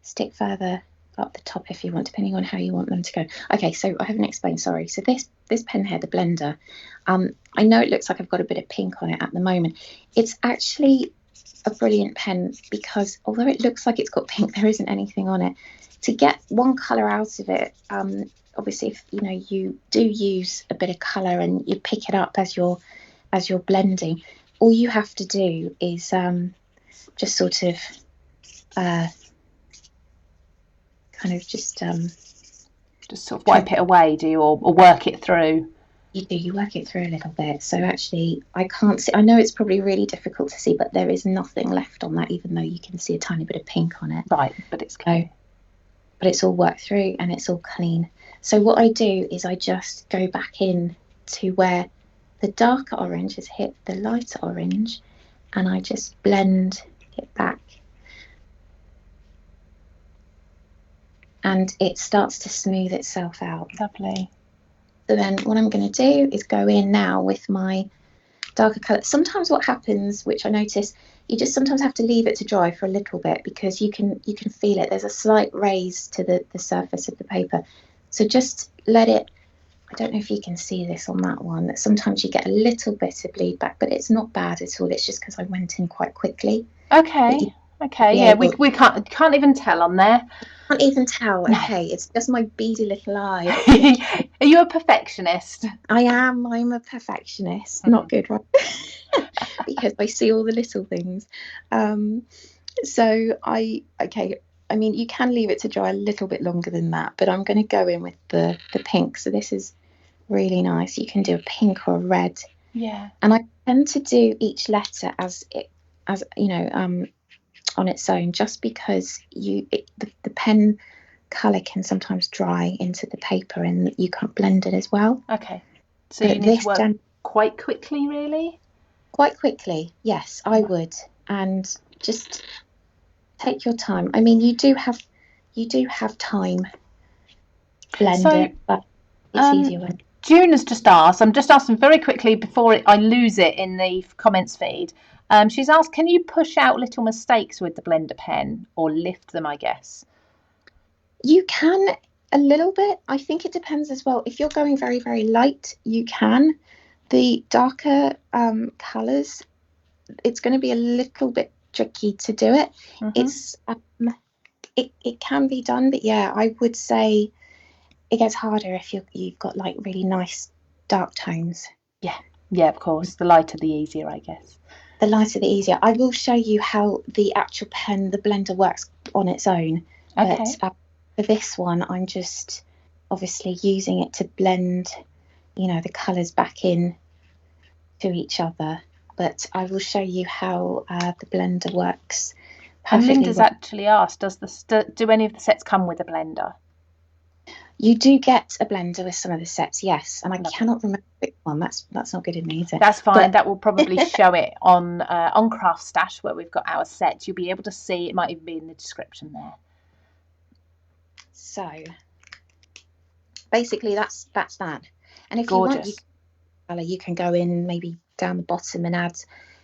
stick further up the top if you want, depending on how you want them to go. Okay, so I haven't explained, sorry. So this pen here, the blender, I know it looks like I've got a bit of pink on it at the moment. It's actually a brilliant pen because although it looks like it's got pink, there isn't anything on it. To get one colour out of it, obviously, if you do use a bit of colour and you pick it up as you're blending, all you have to do is just sort of just sort of wipe it away, do you, or work it through? You work it through a little bit. So actually, I can't see. I know it's probably really difficult to see, but there is nothing left on that, even though you can see a tiny bit of pink on it. Right, but it's clean. But it's all worked through and it's all clean. So what I do is I just go back in to where the darker orange has hit the lighter orange, and I just blend it back. And it starts to smooth itself out. Lovely. So then what I'm going to do is go in now with my darker colour. Sometimes what happens, which I notice, you just sometimes have to leave it to dry for a little bit because you can feel it. There's a slight raise to the surface of the paper. So just let it, I don't know if you can see this on that one. Sometimes you get a little bit of bleed back, but it's not bad at all. It's just because I went in quite quickly. Okay. Yeah, we can't even tell on there. Can't even tell. Okay, it's just my beady little eye. Are you a perfectionist? I am. I'm a perfectionist. Not good, right? Because I see all the little things. So I mean, you can leave it to dry a little bit longer than that, but I'm going to go in with the pink. So this is really nice. You can do a pink or a red. Yeah. And I tend to do each letter as on its own, just because the pen colour can sometimes dry into the paper and you can't blend it as well. Okay. So you need to work quite quickly, really? Quite quickly, yes, I would. And just take your time. I mean, you do have time to blend it, but it's easier when... June has just asked, I'm just asking very quickly before I lose it in the comments feed. She's asked, can you push out little mistakes with the blender pen, or lift them, I guess? You can a little bit. I think it depends as well. If you're going very, very light, you can. The darker colours, it's going to be a little bit tricky to do it. It's it can be done, but yeah, I would say it gets harder if you've got like really nice dark tones. Yeah, of course. The lighter, the easier, I guess. The lighter, the easier. I will show you how the actual pen, the blender, works on its own. Okay. But for this one, I'm just obviously using it to blend, the colours back in to each other. But I will show you how the blender works. And Linda's actually asked, do any of the sets come with a blender? You do get a blender with some of the sets, yes, and I cannot remember which one. That's not good in me, is it? That's fine. That will probably show it on CraftStash where we've got our sets. You'll be able to see. It might even be in the description there. So basically, that's that. And if Gorgeous. you want, you can go in maybe down the bottom and add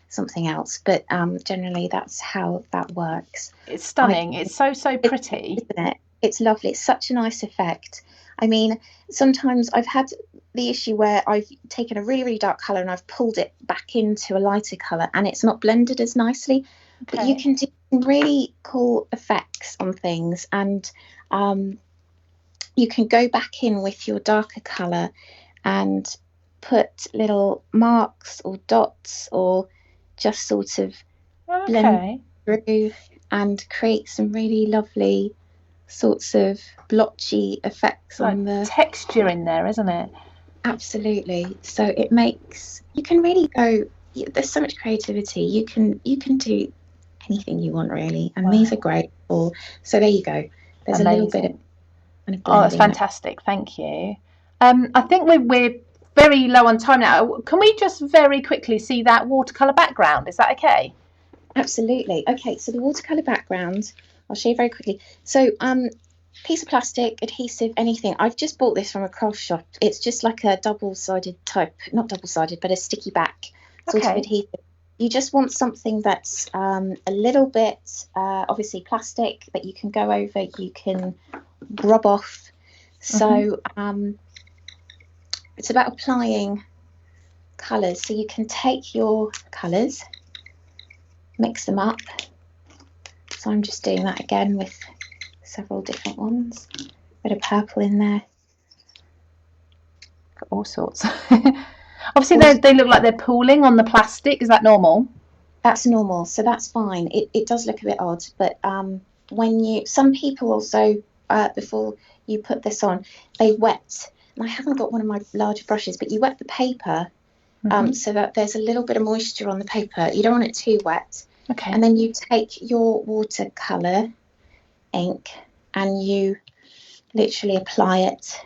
something else. But generally, that's how that works. It's stunning. It's so pretty, isn't it? It's lovely. It's such a nice effect. I mean, sometimes I've had the issue where I've taken a really, really dark colour and I've pulled it back into a lighter colour and it's not blended as nicely. Okay. But you can do some really cool effects on things, and you can go back in with your darker colour and put little marks or dots or just sort of blend through and create some really lovely sorts of blotchy effects on the texture in there, isn't it? Absolutely. So it makes, you can really go, there's so much creativity. You can do anything you want, really, and these are great. So there you go. There's amazing. A little bit of that's fantastic. Thank you. I think we're very low on time now. Can we just very quickly see that watercolor background? Is that okay? Absolutely. Okay, so the watercolor background, I'll show you very quickly. So piece of plastic, adhesive, anything. I've just bought this from a craft shop. It's just like a double-sided type, not double-sided, but a sticky back sort of adhesive. You just want something that's a little bit, obviously plastic, that you can go over, you can rub off. So it's about applying colours. So you can take your colours mix them up. So I'm just doing that again with several different ones. Bit of purple in there. Got all sorts. Obviously, they look like they're pooling on the plastic. Is that normal? That's normal, so that's fine. It does look a bit odd, but some people also, before you put this on, they wet, and I haven't got one of my larger brushes, but you wet the paper so that there's a little bit of moisture on the paper. You don't want it too wet. Okay. And then you take your watercolour ink and you literally apply it.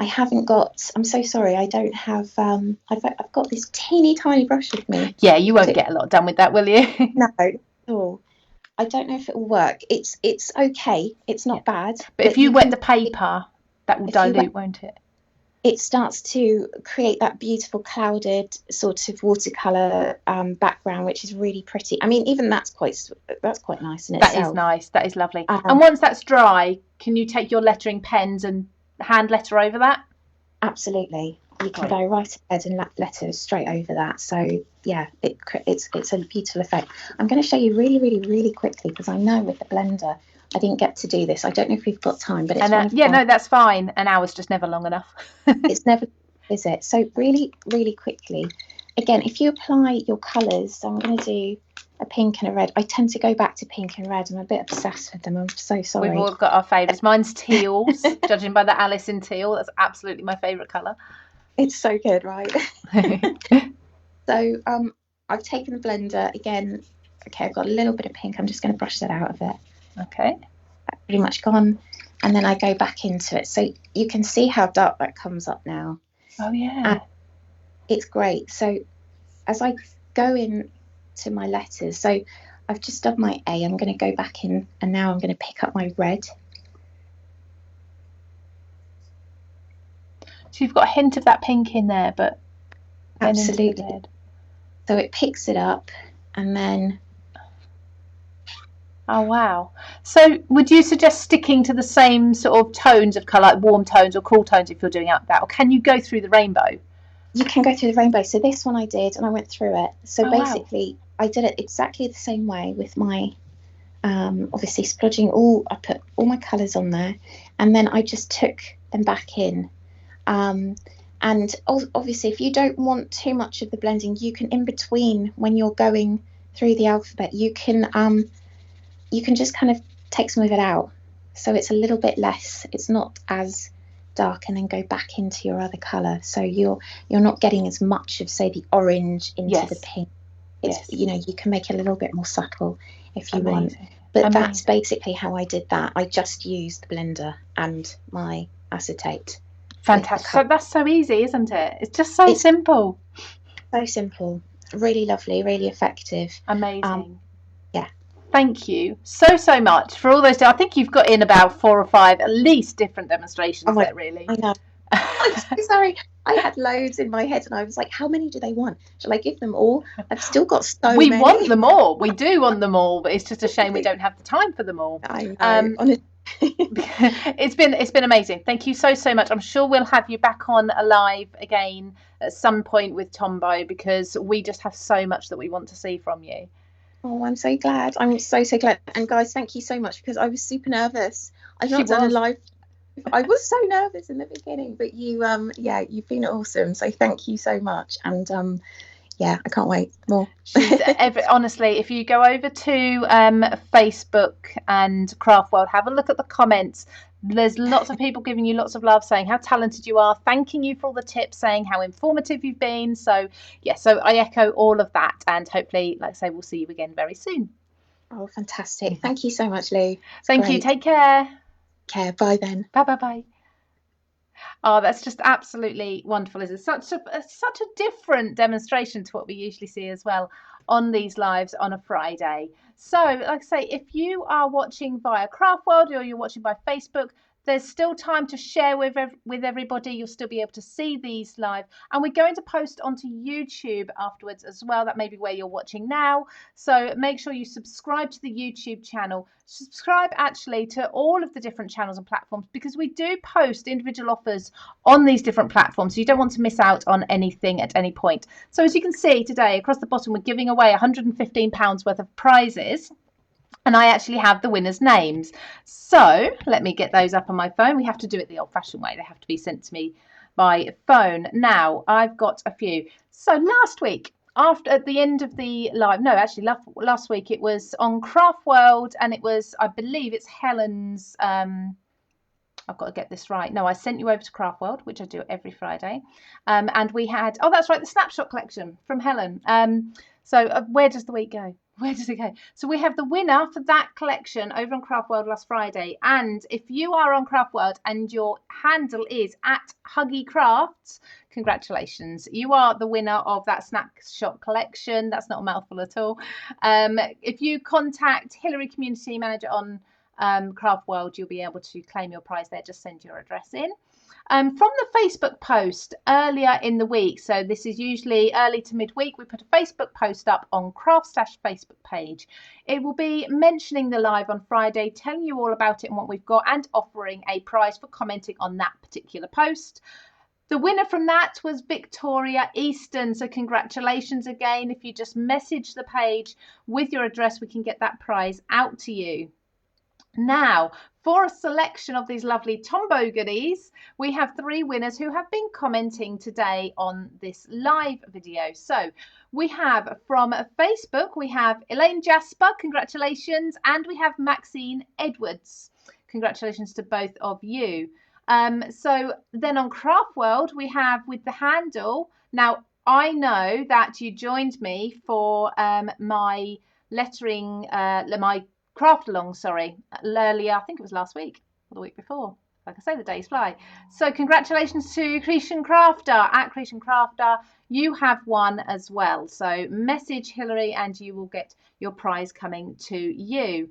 I'm so sorry, I don't have, I've got this teeny tiny brush with me. Yeah, you won't get a lot done with that, will you? No, not at all. I don't know if it will work. It's okay. It's not bad. But if you wet the paper, that will dilute, won't it? It starts to create that beautiful clouded sort of watercolour background, which is really pretty. I mean, even that's quite nice in itself. That is nice. That is lovely. And once that's dry, can you take your lettering pens and hand letter over that? Absolutely. You can go right ahead and letter straight over that. So yeah, it's a beautiful effect. I'm going to show you really, really, really quickly because I know with the blender I didn't get to do this. I don't know if we've got time, but it's no, that's fine. An hour's just never long enough. It's never, is it? So really, really quickly, again, if you apply your colours, so I'm going to do a pink and a red. I tend to go back to pink and red. I'm a bit obsessed with them. I'm so sorry. We've all got our favourites. Mine's teals, judging by the Alice in teal. That's absolutely my favourite colour. It's so good, right? So I've taken the blender again. Okay, I've got a little bit of pink. I'm just going to brush that out of it. Okay. That's pretty much gone. And then I go back into it. So you can see how dark that comes up now. Oh, yeah. And it's great. So as I go in to my letters, so I've just done my A. I'm going to go back in and now I'm going to pick up my red. So you've got a hint of that pink in there, but absolutely. So it picks it up and then. Oh wow! So would you suggest sticking to the same sort of tones of colour, like warm tones or cool tones, if you're doing that, or can you go through the rainbow? You can go through the rainbow. So this one I did, and I went through it. So basically, wow. I did it exactly the same way with my, obviously splodging I put all my colours on there, and then I just took them back in. And obviously, if you don't want too much of the blending, you can in between when you're going through the alphabet, you can just kind of take some of it out, so it's a little bit less. It's not as dark, and then go back into your other colour. So you're not getting as much of, say, the orange into the pink. It's you can make it a little bit more subtle if you want. But that's basically how I did that. I just used the blender and my acetate. Fantastic. So that's so easy, isn't it? It's just so simple. So simple. Really lovely, really effective. Amazing. Yeah. Thank you so much for all those. I think you've got in about 4 or 5 at least different demonstrations there, really. I know. I'm so sorry. I had loads in my head and I was like, how many do they want? Shall I give them all? I've still got so many. We want them all. We do want them all, but it's just a shame we don't have the time for them all. I know. It's been amazing. Thank you so much. I'm sure we'll have you back on live again at some point with Tombow, because we just have so much that we want to see from you. Oh, I'm so glad. I'm so glad. And guys, thank you so much, because I was super nervous. I've not done a live. I was so nervous in the beginning, but you've been awesome. So thank you so much. And I can't wait more. Honestly, if you go over to Facebook and CraftWorld, have a look at the comments. There's lots of people giving you lots of love, saying how talented you are, thanking you for all the tips, saying how informative you've been. So I echo all of that, and hopefully, like I say, we'll see you again very soon. Oh, fantastic. Thank you so much, Lou. Thank you. Take care. Bye then. Bye. Oh, that's just absolutely wonderful. It's such a different demonstration to what we usually see as well on these lives on a Friday. So, like I say, if you are watching via CraftWorld or you're watching by Facebook, there's still time to share with everybody. You'll still be able to see these live, and we're going to post onto YouTube afterwards as well. That may be where you're watching now, so make sure you subscribe to the YouTube channel. Subscribe actually to all of the different channels and platforms, because we do post individual offers on these different platforms, so you don't want to miss out on anything at any point. So as you can see today, across the bottom, we're giving away £115 worth of prizes, and I actually have the winners' names. So let me get those up on my phone. We have to do it the old-fashioned way. They have to be sent to me by phone. Now, I've got a few. So last week, at the end of the live, no, actually last week it was on CraftWorld, and it was, I believe it's Helen's, I've got to get this right. No, I sent you over to CraftWorld, which I do every Friday. And we had, oh, that's right, the snapshot collection from Helen. So where does the week go? Where does it go? So we have the winner for that collection over on CraftWorld last Friday. And if you are on CraftWorld and your handle is @HuggyCrafts, congratulations. You are the winner of that snapshot collection. That's not a mouthful at all. If you contact Hillary, Community Manager on CraftWorld, you'll be able to claim your prize there. Just send your address in. From the Facebook post earlier in the week, so this is usually early to midweek, we put a Facebook post up on CraftStash Facebook page. It will be mentioning the live on Friday, telling you all about it and what we've got, and offering a prize for commenting on that particular post. The winner from that was Victoria Easton, so congratulations again. If you just message the page with your address, we can get that prize out to you. Now, for a selection of these lovely Tombow goodies, we have 3 winners who have been commenting today on this live video. So we have from Facebook, we have Elaine Jasper, congratulations, and we have Maxine Edwards. Congratulations to both of you. So then on CraftWorld, we have with the handle, now I know that you joined me for my lettering, my craft along, earlier, I think it was last week or the week before. Like I say, the days fly. So congratulations to Creation Crafter @Creation Crafter. You have won as well. So message Hillary and you will get your prize coming to you.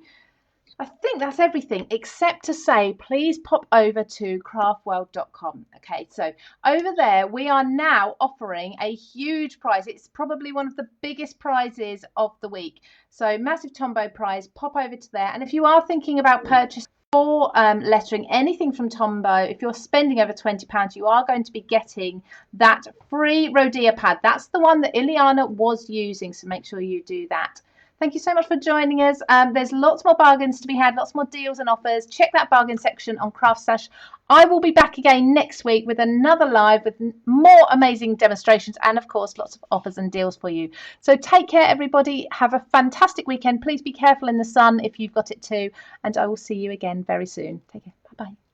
I think that's everything, except to say, please pop over to craftworld.com. Okay, so over there, we are now offering a huge prize. It's probably one of the biggest prizes of the week. So massive Tombow prize, pop over to there. And if you are thinking about purchasing for lettering anything from Tombow, if you're spending over £20, you are going to be getting that free Rhodia pad. That's the one that Illyahna was using, so make sure you do that. Thank you so much for joining us. There's lots more bargains to be had, lots more deals and offers. Check that bargain section on CraftStash. I will be back again next week with another live with more amazing demonstrations and, of course, lots of offers and deals for you. So take care, everybody. Have a fantastic weekend. Please be careful in the sun if you've got it too. And I will see you again very soon. Take care. Bye-bye.